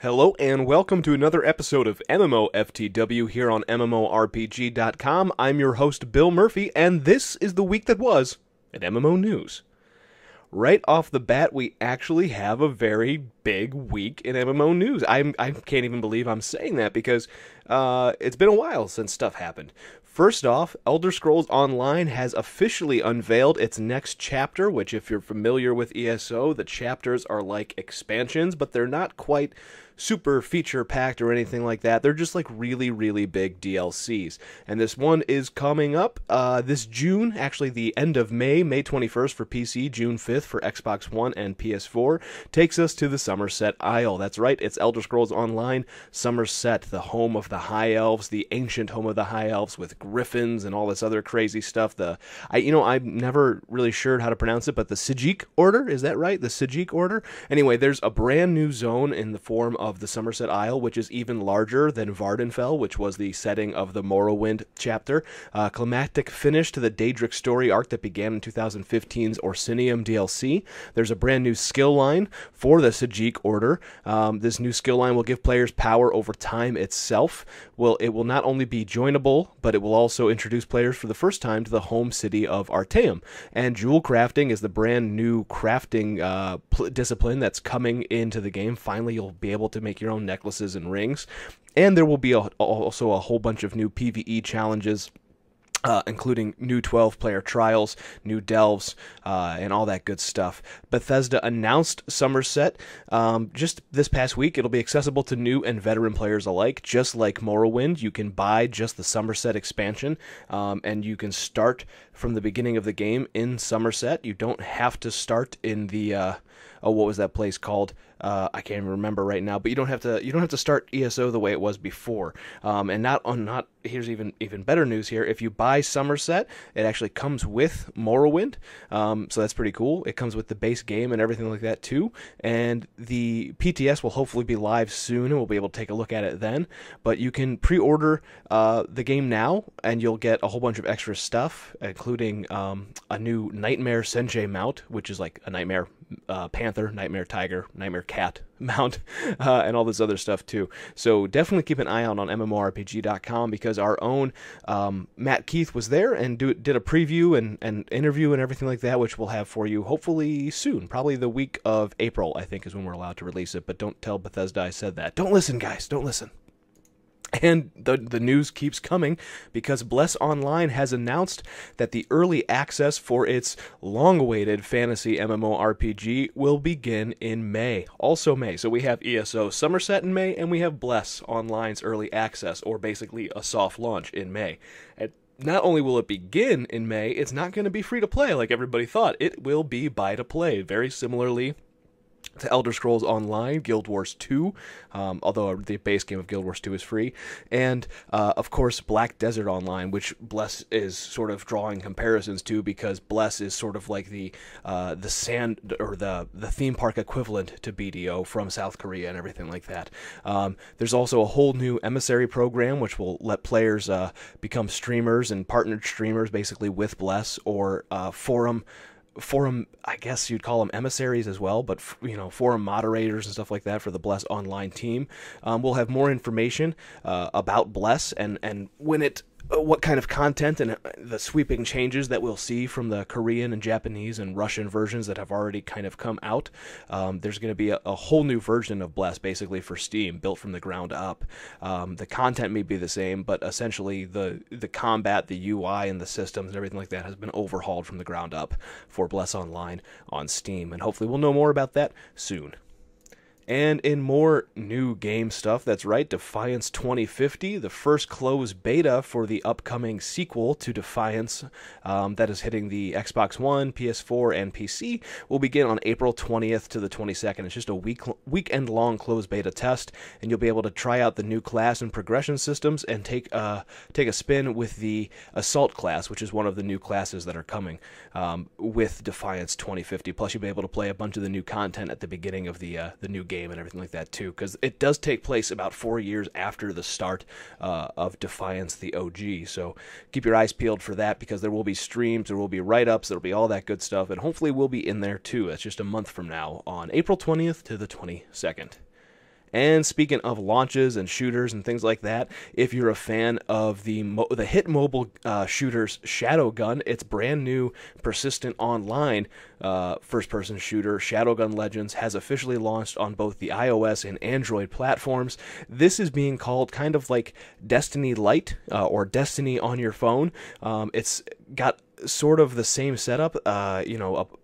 Hello and welcome to another episode of MMOFTW here on MMORPG.com. I'm your host Bill Murphy, and this is the week that was at MMO News. Right off the bat, we actually have a very big week in MMO news. I can't even believe I'm saying that because it's been a while since stuff happened. First off, Elder Scrolls Online has officially unveiled its next chapter, which if you're familiar with ESO, the chapters are like expansions, but they're not quite super feature-packed or anything like that. They're just like really, really big DLCs. And this one is coming up this June, actually the end of May, May 21st for PC, June 5th for Xbox One and PS4, takes us to the Somerset Isle. That's right, it's Elder Scrolls Online Somerset, the home of the High Elves, the ancient home of the High Elves with griffins and all this other crazy stuff. I'm never really sure how to pronounce it, but the Sijik Order, is that right? The Sijik Order? Anyway, there's a brand new zone in the form of the Somerset Isle, which is even larger than Vardenfell, which was the setting of the Morrowind chapter. Climactic finish to the Daedric story arc that began in 2015's Orsinium DLC. There's a brand new skill line for the Sijik Order. This new skill line will give players power over time itself. It will not only be joinable, but it will also introduce players for the first time to the home city of Artaeum. And jewel crafting is the brand new crafting discipline that's coming into the game. Finally, you'll be able to make your own necklaces and rings. And there will be also a whole bunch of new PvE challenges, including new 12-player trials, new delves, and all that good stuff. Bethesda announced Somerset just this past week. It'll be accessible to new and veteran players alike. Just like Morrowind, you can buy just the Somerset expansion, and you can start from the beginning of the game in Somerset. You don't have to start in the what was that place called? I can't even remember right now. But you don't have to start ESO the way it was before. And here's even better news here. If you buy Somerset, it actually comes with Morrowind. So that's pretty cool. It comes with the base game and everything like that too. And the PTS will hopefully be live soon, and we'll be able to take a look at it then. But you can pre-order the game now, and you'll get a whole bunch of extra stuff, including a new Nightmare Senjay mount, which is like a Nightmare Panther, Nightmare Tiger, Nightmare Cat mount, and all this other stuff too. So definitely keep an eye out on MMORPG.com, because our own Matt Keith was there and did a preview and interview and everything like that, which we'll have for you hopefully soon. Probably the week of April, I think, is when we're allowed to release it. But don't tell Bethesda I said that. Don't listen, guys. Don't listen. And the news keeps coming, because Bless Online has announced that the early access for its long-awaited fantasy MMORPG will begin in May. Also May. So we have ESO Somerset in May, and we have Bless Online's early access, or basically a soft launch, in May. And not only will it begin in May, it's not going to be free to play like everybody thought. It will be buy to play, very similarly to Elder Scrolls Online, Guild Wars 2, although the base game of Guild Wars 2 is free, and of course Black Desert Online, which Bless is sort of drawing comparisons to, because Bless is sort of like the sand, or the theme park equivalent to BDO from South Korea and everything like that. There's also a whole new emissary program which will let players become streamers and partnered streamers, basically with Bless, or forum, I guess you'd call them emissaries as well, but forum moderators and stuff like that for the Bless Online team. We'll have more information about Bless and what kind of content and the sweeping changes that we'll see from the Korean and Japanese and Russian versions that have already kind of come out. There's going to be a whole new version of Bless, basically for Steam, built from the ground up. The content may be the same, but essentially the combat, the UI, and the systems and everything like that has been overhauled from the ground up for Bless Online on Steam, and hopefully we'll know more about that soon. And in more new game stuff, that's right, Defiance 2050, the first closed beta for the upcoming sequel to Defiance that is hitting the Xbox One, PS4, and PC, will begin on April 20th to the 22nd. It's just a weekend-long closed beta test, and you'll be able to try out the new class and progression systems and take a spin with the Assault class, which is one of the new classes that are coming with Defiance 2050. Plus, you'll be able to play a bunch of the new content at the beginning of the new game and everything like that too, because it does take place about 4 years after the start of Defiance, the OG. So keep your eyes peeled for that, because there will be streams, there will be write-ups, there will be all that good stuff, and hopefully we'll be in there too. That's just a month from now, on April 20th to the 22nd. And speaking of launches and shooters and things like that, if you're a fan of the hit mobile shooters Shadowgun, its brand new persistent online first-person shooter, Shadowgun Legends, has officially launched on both the iOS and Android platforms. This is being called kind of like Destiny Lite or Destiny on your phone. It's got sort of the same setup,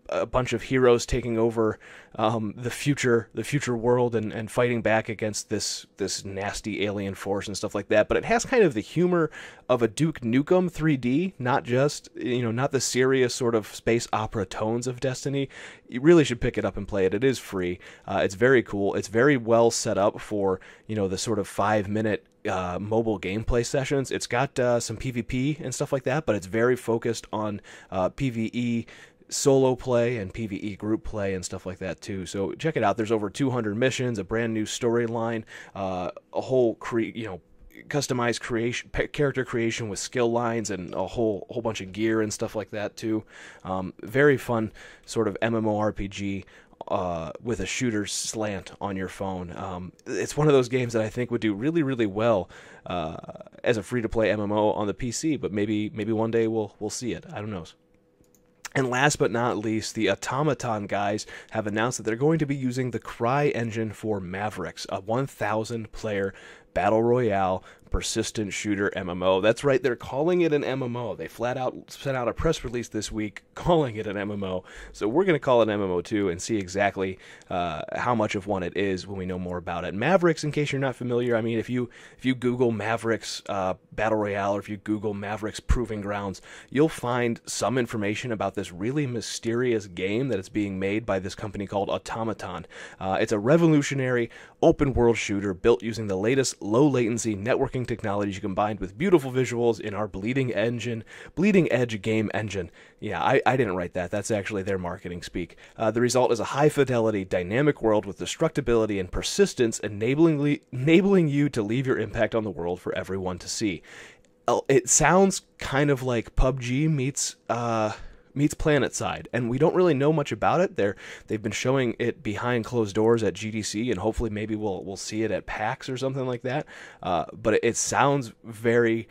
a bunch of heroes taking over the future world and fighting back against this nasty alien force and stuff like that. But it has kind of the humor of a Duke Nukem 3D, not just not the serious sort of space opera tones of Destiny. You really should pick it up and play it. It is free. It's very cool. It's very well set up for the sort of 5-minute mobile gameplay sessions. It's got some PvP and stuff like that, but it's very focused on PvE solo play and PvE group play and stuff like that too. So check it out. There's over 200 missions, a brand new storyline, a whole customized character creation with skill lines, and a whole bunch of gear and stuff like that too. Very fun sort of MMORPG with a shooter slant on your phone. It's one of those games that I think would do really, really well as a free-to-play MMO on the PC, but maybe one day we'll see it. I don't know. And last but not least, the Automaton guys have announced that they're going to be using the CryEngine for Mavericks, a 1,000-player battle royale persistent shooter MMO. That's right, they're calling it an MMO. They flat out sent out a press release this week calling it an MMO. So we're going to call it an MMO too and see exactly how much of one it is when we know more about it. Mavericks, in case you're not familiar, I mean, if you Google Mavericks Battle Royale, or if you Google Mavericks Proving Grounds, you'll find some information about this really mysterious game that is being made by this company called Automaton. It's a revolutionary open world shooter built using the latest low latency networking technology combined with beautiful visuals in our bleeding edge game engine. Yeah, I didn't write that. That's actually their marketing speak. The result is a high fidelity, dynamic world with destructibility and persistence, enabling you to leave your impact on the world for everyone to see. It sounds kind of like PUBG meets PlanetSide, and we don't really know much about it. They've been showing it behind closed doors at GDC, and hopefully maybe we'll see it at PAX or something like that. But it sounds very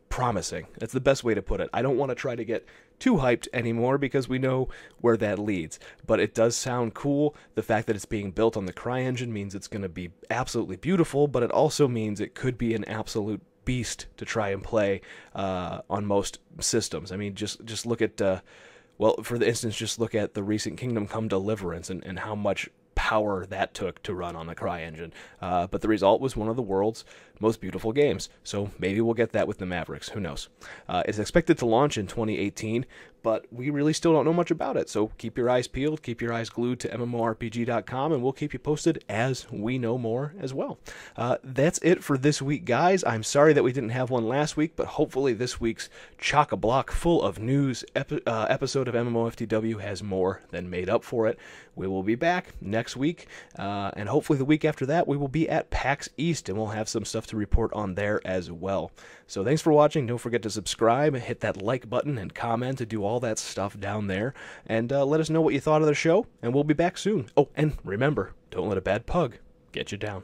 promising. That's the best way to put it. I don't want to try to get too hyped anymore because we know where that leads, but it does sound cool. The fact that it's being built on the CryEngine means it's going to be absolutely beautiful, but it also means it could be an absolute beast to try and play on most systems. I mean, just look at for the instance, just look at the recent Kingdom Come Deliverance and how much power that took to run on the CryEngine. But the result was one of the world's most beautiful games. So maybe we'll get that with the Mavericks. Who knows? It's expected to launch in 2018, but we really still don't know much about it. So keep your eyes peeled, keep your eyes glued to MMORPG.com, and we'll keep you posted as we know more as well. That's it for this week, guys. I'm sorry that we didn't have one last week, but hopefully this week's chock-a-block full of news episode of MMOFTW has more than made up for it. We will be back next week, and hopefully the week after that we will be at PAX East, and we'll have some stuff to report on there as well. So thanks for watching. Don't forget to subscribe, hit that like button, and comment to do all that stuff down there, and let us know what you thought of the show, and we'll be back soon. Oh, and remember, don't let a bad pug get you down.